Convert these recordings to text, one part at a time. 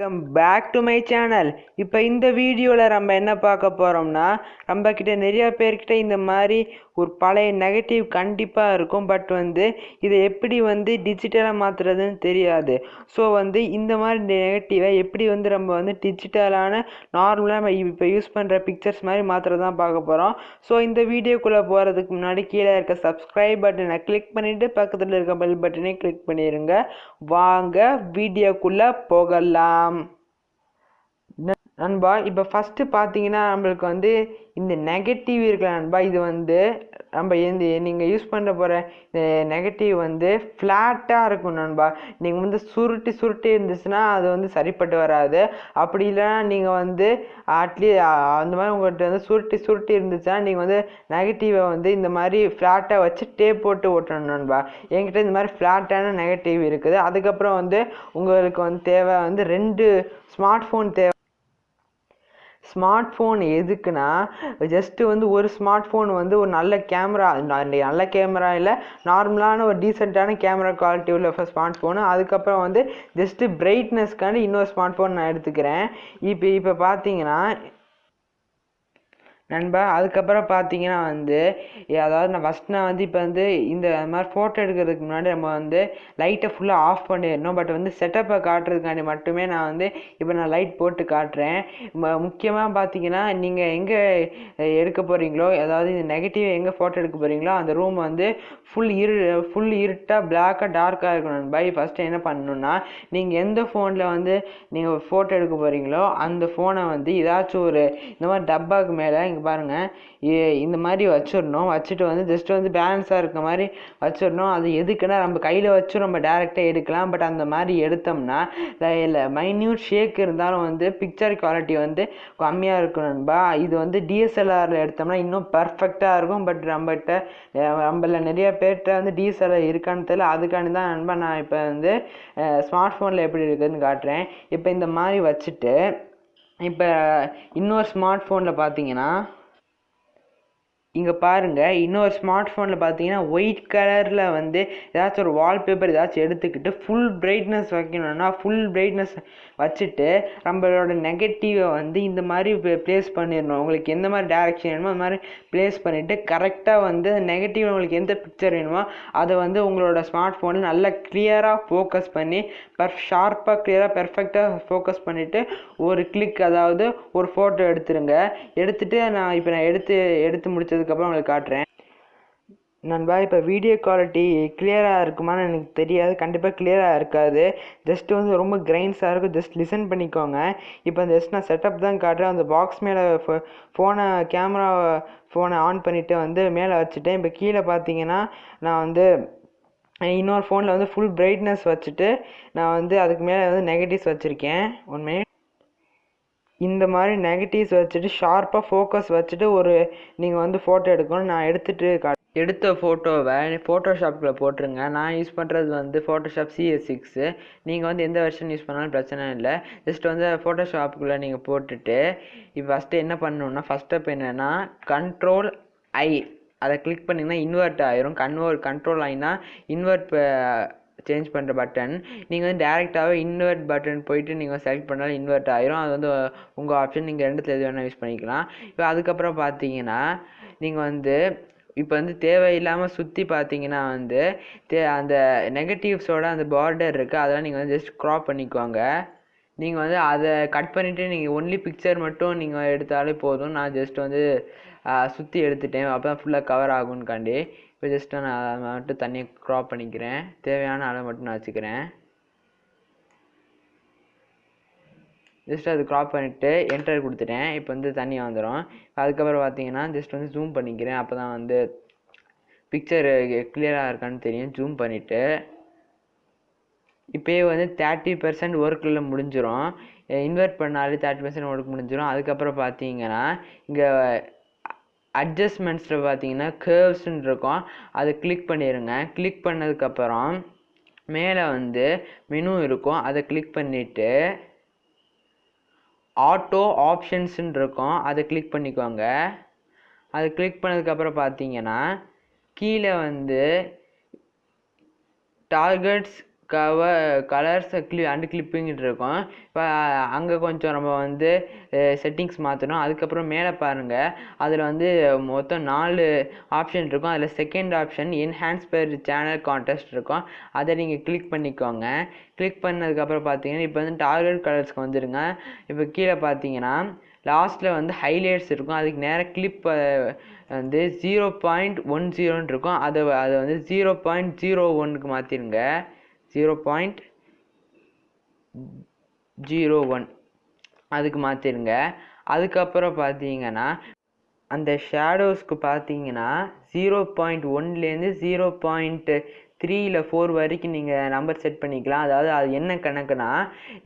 Welcome back to my channel. இப்போ இந்த வீடியோல நம்ம என்ன பார்க்க போறோம்னா நம்ம கிட்ட நிறைய பேர்கிட்ட இந்த மாதிரி ஒரு பழைய நெகட்டிவ் கண்டிப்பா இருக்கும். பட் இதை எப்படி டிஜிட்டலா மாத்துறதுன்னு தெரியாது. ஸோ இந்த மாதிரி நெகட்டிவை எப்படி நம்ம டிஜிட்டலான நார்மலா நம்ம இப்போ யூஸ் பண்ற பிக்சர்ஸ் மாதிரி மாத்துறது தான் பார்க்க போறோம். ஸோ இந்த வீடியோக்குள்ள போறதுக்கு முன்னாடி கீழே இருக்க சப்ஸ்கிரைப் பட்டனை கிளிக் பண்ணிட்டு பக்கத்துல இருக்க பெல் பட்டனை கிளிக் பண்ணிருங்க. வாங்க வீடியோக்குள்ள போகலாம். நண்பா இப்போ ஃபஸ்ட்டு பார்த்தீங்கன்னா நம்மளுக்கு இந்த நெகட்டிவ் இருக்குல்ல நண்பா, இது நம்ம நீங்கள் யூஸ் பண்ண போகிற இந்த நெகட்டிவ் ஃப்ளாட்டாக இருக்கும் நண்பா. நீங்கள் சுருட்டி இருந்துச்சுன்னா அது சரிப்பட்டு வராது. அப்படி இல்லைன்னா நீங்கள் அந்த மாதிரி உங்கள்கிட்ட சுருட்டி இருந்துச்சுன்னா நீங்கள் நெகட்டிவை இந்த மாதிரி ஃப்ளாட்டாக வச்சு டேப் போட்டு ஓட்டணும் நண்பா. என்கிட்ட இந்த மாதிரி ஃப்ளாட்டான நெகட்டிவ் இருக்குது. அதுக்கப்புறம் உங்களுக்கு தேவை 2 ஸ்மார்ட் ஃபோன் தேவை. ஸ்மார்ட் ஃபோன் எதுக்குன்னா ஜஸ்ட்டு ஒரு ஸ்மார்ட் ஃபோன் ஒரு நல்ல கேமரா இல்லை, நார்மலான ஒரு டீசெண்டான கேமரா குவாலிட்டி உள்ள ஸ்மார்ட் ஃபோனு. அதுக்கப்புறம் ஜஸ்ட்டு பிரைட்னஸ்க்காண்டி இன்னொரு ஸ்மார்ட் ஃபோன் நான் எடுத்துக்கிறேன். இப்போ பார்த்தீங்கன்னா நண்பா, அதுக்கப்புறம் பார்த்தீங்கன்னா அதாவது நான் இப்போ இந்த மாதிரி ஃபோட்டோ எடுக்கிறதுக்கு முன்னாடி நம்ம லைட்டை ஃபுல்லாக ஆஃப் பண்ணிடணும். பட் செட்டப்பை காட்டுறதுக்காண்டி மட்டுமே நான் இப்போ லைட் போட்டு காட்டுறேன். முக்கியமாக பார்த்தீங்கன்னா நீங்கள் எங்கே எடுக்க போகிறீங்களோ, அதாவது இந்த நெகட்டிவ் எங்கே ஃபோட்டோ எடுக்க போகிறீங்களோ அந்த ரூம் ஃபுல் இருட்டாக பிளாக்காக டார்க்காக இருக்கணும் நண்பா. ஃபஸ்ட்டு என்ன பண்ணணுன்னா, நீங்கள் எந்த ஃபோனில் நீங்கள் ஃபோட்டோ எடுக்க போகிறீங்களோ அந்த ஃபோனை ஏதாச்சும் ஒரு இந்த மாதிரி டப்பாவுக்கு மேலே இங்கே பாருங்கள் இந்த மாதிரி வச்சிடணும். வச்சுட்டு ஜஸ்ட் பேலன்ஸாக இருக்க மாதிரி வச்சிடணும். அது எதுக்குன்னா நம்ம கையில் வச்சும் நம்ம டேரெக்டாக எடுக்கலாம். பட் அந்த மாதிரி எடுத்தோம்னா இல்லை மைன்யூட் ஷேக் இருந்தாலும் பிக்சர் குவாலிட்டி கம்மியாக இருக்கும் நண்பா. இது டிஎஸ்எல்ஆரில் எடுத்தோம்னா இன்னும் பர்ஃபெக்டாக இருக்கும். பட் நம்மள நிறைய பேர்கிட்ட டிஎஸ்எல்ஆர் இருக்கான்னு தெரியல. அதுக்காண்டி தான் நண்பா நான் இப்போ ஸ்மார்ட் ஃபோனில் எப்படி இருக்குதுன்னு காட்டுறேன். இப்போ இந்த மாதிரி வச்சுட்டு இப்போ இன்னொரு ஸ்மார்ட் ஃபோனில் பார்த்தீங்கன்னா இங்கே பாருங்கள், இன்னொரு ஸ்மார்ட் ஃபோனில் பார்த்தீங்கன்னா ஒயிட் கலரில் ஏதாச்சும் ஒரு வால்பேப்பர் ஏதாச்சும் எடுத்துக்கிட்டு ஃபுல் பிரைட்னஸ் வைக்கணும்னா ஃபுல் பிரைட்னஸ் வச்சுட்டு நம்மளோட நெகட்டிவை இந்த மாதிரி ப்ளேஸ் பண்ணிடணும். உங்களுக்கு எந்த மாதிரி டேரெக்ஷன் வேணுமோ அந்த மாதிரி ப்ளேஸ் பண்ணிவிட்டு கரெக்டாக நெகட்டிவ் உங்களுக்கு எந்த பிக்சர் வேணுமோ அதை உங்களோட ஸ்மார்ட் ஃபோனில் நல்லா கிளியராக ஃபோக்கஸ் பண்ணி ஷார்ப்பாக கிளியராக பெர்ஃபெக்டாக ஃபோக்கஸ் பண்ணிவிட்டு ஒரு கிளிக், அதாவது ஒரு ஃபோட்டோ எடுத்துருங்க. எடுத்துகிட்டு நான் எடுத்து முடிச்சதுக்கப்புறம் உங்களுக்கு காட்டுறேன் நண்பா. இப்போ வீடியோ குவாலிட்டி கிளியராக இருக்குமான்னு எனக்கு தெரியாது. கண்டிப்பாக கிளியராக இருக்காது. ஜஸ்ட்டு ரொம்ப கிரைன்ஸாக இருக்கும். ஜஸ்ட் லிசன் பண்ணிக்கோங்க. இப்போ ஜஸ்ட் நான் செட்டப் தான் காட்டுறேன். அந்த பாக்ஸ் மேலே ஃபோனை ஆன் பண்ணிவிட்டு மேலே வச்சுட்டேன். இப்போ கீழே பார்த்தீங்கன்னா நான் இன்னொரு ஃபோனில் ஃபுல் பிரைட்னஸ் வச்சுட்டு நான் அதுக்கு மேலே நெகட்டிவ்ஸ் வச்சுருக்கேன். 1 மினிட். இந்த மாதிரி நெகட்டிவ்ஸ் வச்சுட்டு ஷார்ப்பாக ஃபோக்கஸ் வச்சுட்டு நீங்கள் ஃபோட்டோ எடுக்கணும். நான் எடுத்த ஃபோட்டோவை ஃபோட்டோஷாப்பில் போட்டுருங்க. நான் யூஸ் பண்ணுறது ஃபோட்டோஷாப் CS6. நீங்கள் எந்த வெர்ஷன் யூஸ் பண்ணாலும் பிரச்சனை இல்லை. ஜஸ்ட் ஃபோட்டோஷாப்புக்குள்ளே நீங்கள் போட்டுட்டு இப்போ ஃபஸ்ட்டு என்ன பண்ணணுன்னா, ஃபஸ்ட் ஸ்டெப் என்னென்னா Ctrl+I அதை கிளிக் பண்ணிங்கன்னா இன்வெர்ட் ஆயிரும். கண்ட்ரோல் ஆயினா இன்வெர்ட் சேஞ்ச் பண்ணுற பட்டன். நீங்கள் டேரெக்டாகவே இன்வெர்ட் பட்டன் போயிட்டு நீங்கள் செலக்ட் பண்ணாலும் இன்வெர்ட் ஆயிரும். அது உங்கள் ஆப்ஷன். நீங்கள் ரெண்டுத்தில் எது வேணால் யூஸ் பண்ணிக்கலாம். இப்போ அதுக்கப்புறம் பார்த்தீங்கன்னா நீங்கள் இப்போ தேவையில்லாமல் சுற்றி பார்த்தீங்கன்னா அந்த நெகட்டிவ்ஸோட அந்த பார்டர் இருக்குது, அதெல்லாம் நீங்கள் ஜஸ்ட் க்ராப் பண்ணிக்குவாங்க. நீங்கள் அதை கட் பண்ணிவிட்டு நீங்கள் ஒன்லி பிக்சர் மட்டும் நீங்கள் எடுத்தாலே போதும். நான் ஜஸ்ட் சுற்றி எடுத்துட்டேன். அப்போ தான் ஃபுல்லாக கவர் ஆகும்னுக்காண்டி. இப்போ ஜஸ்ட் நான் அதை மட்டும் தனியாக க்ராப் பண்ணிக்கிறேன். தேவையான அளவு மட்டும் நான் வச்சுக்கிறேன். ஜஸ்ட் அது க்ராப் பண்ணிவிட்டு என்டர் கொடுத்துட்டேன். இப்போ தனியாக வந்துடும். அதுக்கப்புறம் பார்த்தீங்கன்னா ஜஸ்ட் ஜூம் பண்ணிக்கிறேன். அப்போ தான் பிக்சர் கிளியராக இருக்கான்னு தெரியும். ஜூம் பண்ணிவிட்டு இப்போயே 30% ஒர்க்கில் முடிஞ்சிடும். இன்வெர்ட் பண்ணாலே 30% ஒர்க் முடிஞ்சிடும். அதுக்கப்புறம் பார்த்தீங்கன்னா இங்கே அட்ஜஸ்ட்மெண்ட்ஸில் பார்த்தீங்கன்னா கர்வ்ஸ்ன்னு இருக்கும். அதை கிளிக் பண்ணிடுங்க. கிளிக் பண்ணதுக்கப்புறம் மேலே மெனு இருக்கும். அதை கிளிக் பண்ணிவிட்டு ஆட்டோ ஆப்ஷன்ஸ்ன்னு இருக்கும். அதை கிளிக் பண்ணிக்கோங்க. அதை கிளிக் பண்ணதுக்கப்புறம் பார்த்தீங்கன்னா கீழே டார்கெட்ஸ் கலர்ஸ் அண்ட் கிளிப்பிங்கிட்டு இருக்கும். இப்போ அங்கே கொஞ்சம் நம்ம வந்து செட்டிங்ஸ் மாற்றணும். அதுக்கப்புறம் மேலே பாருங்கள், அதில் வந்து மொத்தம் 4 ஆப்ஷன் இருக்கும். அதில் second option enhance per channel contrast இருக்கும். அதை நீங்கள் கிளிக் பண்ணிக்கோங்க. கிளிக் பண்ணதுக்கப்புறம் பார்த்தீங்கன்னா இப்போ வந்து டார்கெட் கலர்ஸ்க்கு வந்துடுங்க. இப்போ கீழே பார்த்தீங்கன்னா லாஸ்ட்டில் வந்து ஹைலைட்ஸ் இருக்கும். அதுக்கு நேராக கிளிப் வந்து 0.10 இருக்கும். அதை வந்து 0.01க்கு மாற்றிடுங்க. 0.01 அதுக்கு மாற்றிடுங்க. அதுக்கப்புறம் பார்த்தீங்கன்னா அந்த ஷேடோஸ்க்கு பார்த்தீங்கன்னா 0.1லேருந்து 0.3 இல்லை 4 வரைக்கும் நீங்கள் நம்பர் செட் பண்ணிக்கலாம். அதாவது அது என்ன கணக்குனா,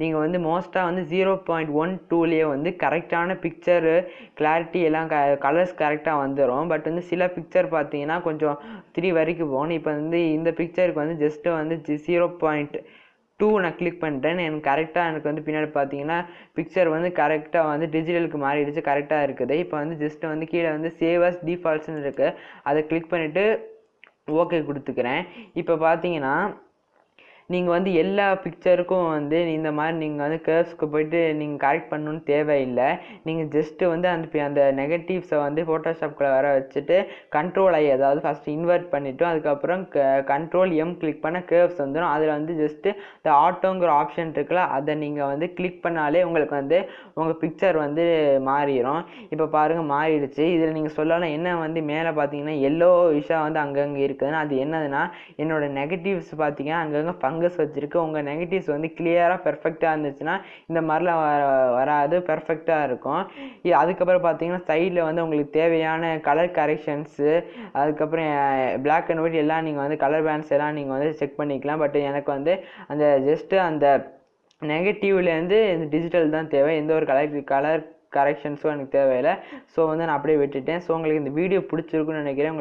நீங்கள் வந்து மோஸ்ட்டாக வந்து 0.12லேயே வந்து கரெக்டான பிக்சரு கிளாரிட்டி எல்லாம் கலர்ஸ் கரெக்டாக வந்துடும். பட் வந்து சில பிக்சர் பார்த்தீங்கன்னா கொஞ்சம் 3 வரைக்கும் போகணும். இப்போ வந்து இந்த பிக்சருக்கு வந்து ஜஸ்ட்டு வந்து 0.2 நான் கிளிக் பண்ணிட்டேன். எனக்கு கரெக்டாக எனக்கு வந்து பின்னாடி பார்த்தீங்கன்னா பிக்சர் வந்து கரெக்டாக வந்து டிஜிட்டலுக்கு மாறிடுச்சு, கரெக்டாக இருக்குது. இப்போ வந்து ஜஸ்ட்டு வந்து கீழே வந்து சேவ் அஸ் டிஃபால்ட்ஸ்னு இருக்குது. அதை கிளிக் பண்ணிவிட்டு ஓகே கொடுத்துக்கிறேன். இப்போ பார்த்தீங்கன்னா நீங்கள் வந்து எல்லா பிக்சருக்கும் வந்து இந்த மாதிரி நீங்கள் வந்து கர்வ்ஸ்க்கு போய்ட்டு நீங்கள் கரெக்ட் பண்ணணுன்னு தேவையில்லை. நீங்கள் ஜஸ்ட்டு வந்து அந்த நெகட்டிவ்ஸை வந்து ஃபோட்டோஷாப்குள்ளே வர வச்சுட்டு கண்ட்ரோல் ஐ, அதாவது ஃபஸ்ட்டு இன்வெர்ட் பண்ணிவிட்டு அதுக்கப்புறம் கண்ட்ரோல் எம் கிளிக் பண்ண கர்வ்ஸ் வந்துடும். அதில் வந்து ஜஸ்ட்டு இந்த ஆட்டோங்கிற ஆப்ஷன் இருக்குல்ல, அதை நீங்கள் வந்து கிளிக் பண்ணாலே உங்களுக்கு வந்து உங்கள் பிக்சர் வந்து மாறிடும். இப்போ பாருங்கள் மாறிடுச்சு. இதில் நீங்கள் சொல்லலாம் என்ன வந்து மேலே பார்த்தீங்கன்னா எல்லோ விஷயம் வந்து அங்கங்கே இருக்குதுன்னா அது என்னதுன்னா என்னோடய நெகட்டிவ்ஸ் பார்த்தீங்கன்னா அங்கங்கே ஃபங்கஸ் வச்சுருக்கு. உங்கள் நெகட்டிவ்ஸ் வந்து கிளியராக பெர்ஃபெக்டாக இருந்துச்சுன்னா இந்த மாதிரிலாம் வராது, பெர்ஃபெக்டாக இருக்கும். அதுக்கப்புறம் பார்த்தீங்கன்னா சைடில் வந்து உங்களுக்கு தேவையான கலர் கரெக்ஷன்ஸு, அதுக்கப்புறம் பிளாக் அண்ட் ஒயிட் எல்லாம் நீங்கள் வந்து கலர் பேண்ட்ஸ் எல்லாம் நீங்கள் வந்து செக் பண்ணிக்கலாம். பட் எனக்கு வந்து அந்த ஜஸ்ட்டு அந்த நெகட்டிவ்லேருந்து இந்த டிஜிட்டல் தான் தேவை. எந்த ஒரு கலர் கரெக்ஷன்ஸும் எனக்கு தேவையில்லை. ஸோ வந்து நான் அப்படியே விட்டுட்டேன். ஸோ உங்களுக்கு இந்த வீடியோ பிடிச்சிருக்குன்னு நினைக்கிறேன்.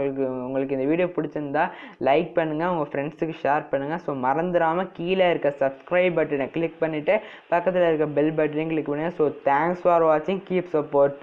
உங்களுக்கு இந்த வீடியோ பிடிச்சிருந்தா லைக் பண்ணுங்கள், உங்கள் ஃப்ரெண்ட்ஸுக்கு ஷேர் பண்ணுங்கள். ஸோ மறந்துடாமல் கீழே இருக்க சப்ஸ்கிரைப் பட்டனை கிளிக் பண்ணிவிட்டு பக்கத்தில் இருக்க பெல் பட்டனையும் கிளிக் பண்ணுங்கள். ஸோ தேங்க்ஸ் ஃபார் வாட்சிங், கீப் சப்போர்ட்.